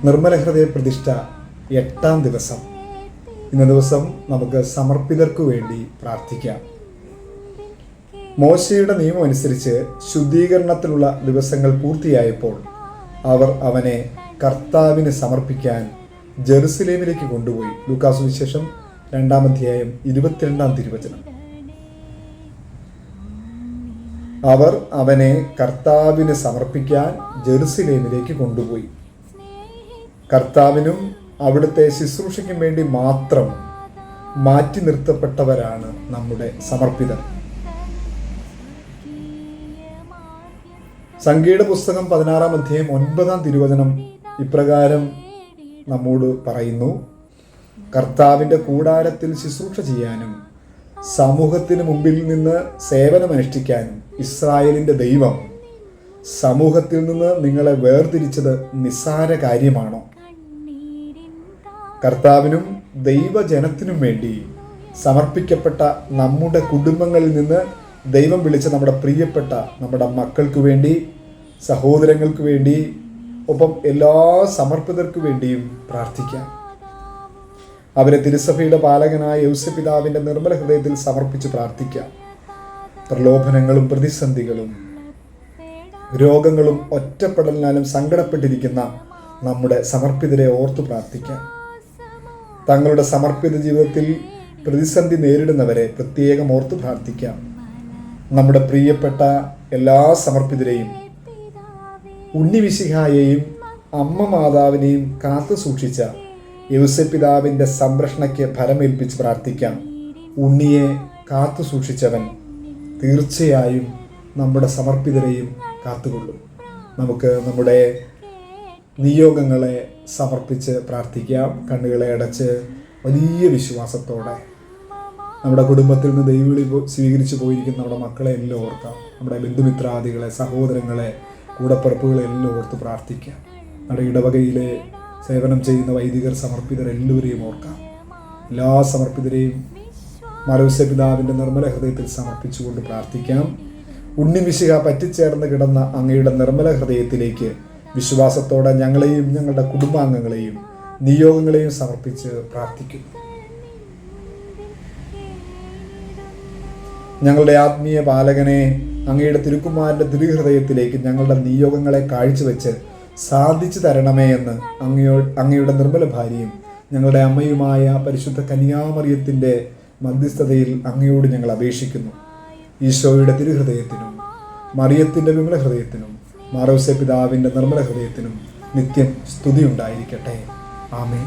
നിർമ്മല ഹൃദയ പ്രതിഷ്ഠ 8-ാം ദിവസം. ഇന്ന ദിവസം നമുക്ക് സമർപ്പിതർക്കു വേണ്ടി പ്രാർത്ഥിക്കാം. മോശയുടെ നിയമം അനുസരിച്ച് ശുദ്ധീകരണത്തിനുള്ള ദിവസങ്ങൾ പൂർത്തിയായപ്പോൾ അവർ അവനെ കർത്താവിന് സമർപ്പിക്കാൻ ജെറുസലേമിലേക്ക് കൊണ്ടുപോയി. ലൂക്കാ സുവിശേഷം 2-ാം അധ്യായം 22-ാം തിരുവചനം. അവർ അവനെ കർത്താവിന് സമർപ്പിക്കാൻ ജെറുസലേമിലേക്ക് കൊണ്ടുപോയി. കർത്താവിനും അവിടുത്തെ ശുശ്രൂഷയ്ക്കും വേണ്ടി മാത്രം മാറ്റി നിർത്തപ്പെട്ടവരാണ് നമ്മുടെ സമർപ്പിതർ. സംഖ്യയുടെ പുസ്തകം 16-ാം അധ്യായം 9-ാം തിരുവചനം ഇപ്രകാരം നമ്മോട് പറയുന്നു: കർത്താവിൻ്റെ കൂടാരത്തിൽ ശുശ്രൂഷ ചെയ്യാനും സമൂഹത്തിന് മുമ്പിൽ നിന്ന് സേവനമനുഷ്ഠിക്കാനും ഇസ്രായേലിൻ്റെ ദൈവം സമൂഹത്തിൽ നിന്ന് നിങ്ങളെ വേർതിരിച്ചത് നിസ്സാര കാര്യമാണോ? കർത്താവിനും ദൈവജനത്തിനും വേണ്ടി സമർപ്പിക്കപ്പെട്ട നമ്മുടെ കുടുംബങ്ങളിൽ നിന്ന് ദൈവം വിളിച്ച നമ്മുടെ പ്രിയപ്പെട്ട നമ്മുടെ മക്കൾക്ക് വേണ്ടി, സഹോദരങ്ങൾക്ക് വേണ്ടി, ഒപ്പം എല്ലാ സമർപ്പിതർക്കു വേണ്ടിയും പ്രാർത്ഥിക്കാം. അവരെ തിരുസഭയുടെ പാലകനായ യൗസപിതാവിൻ്റെ നിർമ്മല ഹൃദയത്തിൽ സമർപ്പിച്ച് പ്രാർത്ഥിക്കാം. പ്രലോഭനങ്ങളും പ്രതിസന്ധികളും രോഗങ്ങളും ഒറ്റപ്പെടലിനാലും സങ്കടപ്പെട്ടിരിക്കുന്ന നമ്മുടെ സമർപ്പിതരെ ഓർത്തു പ്രാർത്ഥിക്കാം. തങ്ങളുടെ സമർപ്പിത ജീവിതത്തിൽ പ്രതിസന്ധി നേരിടുന്നവരെ പ്രത്യേകം ഓർത്തു പ്രാർത്ഥിക്കാം. നമ്മുടെ പ്രിയപ്പെട്ട എല്ലാ സമർപ്പിതരെയും, ഉണ്ണിമിശിഹായെയും അമ്മ മാതാവിനെയും കാത്തു സൂക്ഷിച്ച യൗസപിതാവിൻ്റെ സംരക്ഷണയ്ക്ക് ഫലമേൽപ്പിച്ച് പ്രാർത്ഥിക്കാം. ഉണ്ണിയെ കാത്തു സൂക്ഷിച്ചവൻ തീർച്ചയായും നമ്മുടെ സമർപ്പിതരെയും കാത്തുകൊള്ളും. നമുക്ക് നമ്മുടെ നിയോഗങ്ങളെ സമർപ്പിച്ച് പ്രാർത്ഥിക്കാം. കണ്ണുകളെ അടച്ച് വലിയ വിശ്വാസത്തോടെ നമ്മുടെ കുടുംബത്തിൽ നിന്ന് ദൈവവിളി സ്വീകരിച്ചു പോയിരിക്കുന്ന നമ്മുടെ മക്കളെ എല്ലാം ഓർക്കാം. നമ്മുടെ ബന്ധുമിത്രാദികളെ, സഹോദരങ്ങളെ, കൂടപ്പിറപ്പുകളെ എല്ലാം ഓർത്ത് പ്രാർത്ഥിക്കാം. നമ്മുടെ ഇടവകയിലെ സേവനം ചെയ്യുന്ന വൈദികർ, സമർപ്പിതർ എല്ലാവരെയും ഓർക്കാം. എല്ലാ സമർപ്പിതരെയും യൗസപിതാവിൻ്റെ നിർമ്മല ഹൃദയത്തിൽ സമർപ്പിച്ചുകൊണ്ട് പ്രാർത്ഥിക്കാം. ഉണ്ണിമിശിഹ പറ്റിച്ചേർന്ന് കിടന്ന അങ്ങയുടെ നിർമ്മല ഹൃദയത്തിലേക്ക് വിശ്വാസത്തോടെ ഞങ്ങളെയും ഞങ്ങളുടെ കുടുംബാംഗങ്ങളെയും നിയോഗങ്ങളെയും സമർപ്പിച്ച് പ്രാർത്ഥിക്കുന്നു. ഞങ്ങളുടെ ആത്മീയ പാലകനെ, അങ്ങയുടെ തിരുക്കുമാരൻ്റെ തിരുഹൃദയത്തിലേക്ക് ഞങ്ങളുടെ നിയോഗങ്ങളെ കാഴ്ചവെച്ച് സാധിച്ചു തരണമേ എന്ന് അങ്ങയുടെ നിർമ്മല ഭാര്യയും ഞങ്ങളുടെ അമ്മയുമായ പരിശുദ്ധ കന്യാമറിയത്തിൻ്റെ മധ്യസ്ഥതയിൽ അങ്ങയോട് ഞങ്ങൾ അപേക്ഷിക്കുന്നു. ഈശോയുടെ തിരുഹൃദയത്തിനും മറിയത്തിൻ്റെ വിമല ഹൃദയത്തിനും യൗസപിതാവിൻ്റെ നിർമ്മല ഹൃദയത്തിനും നിത്യം സ്തുതി ഉണ്ടായിരിക്കട്ടെ. ആമേൻ.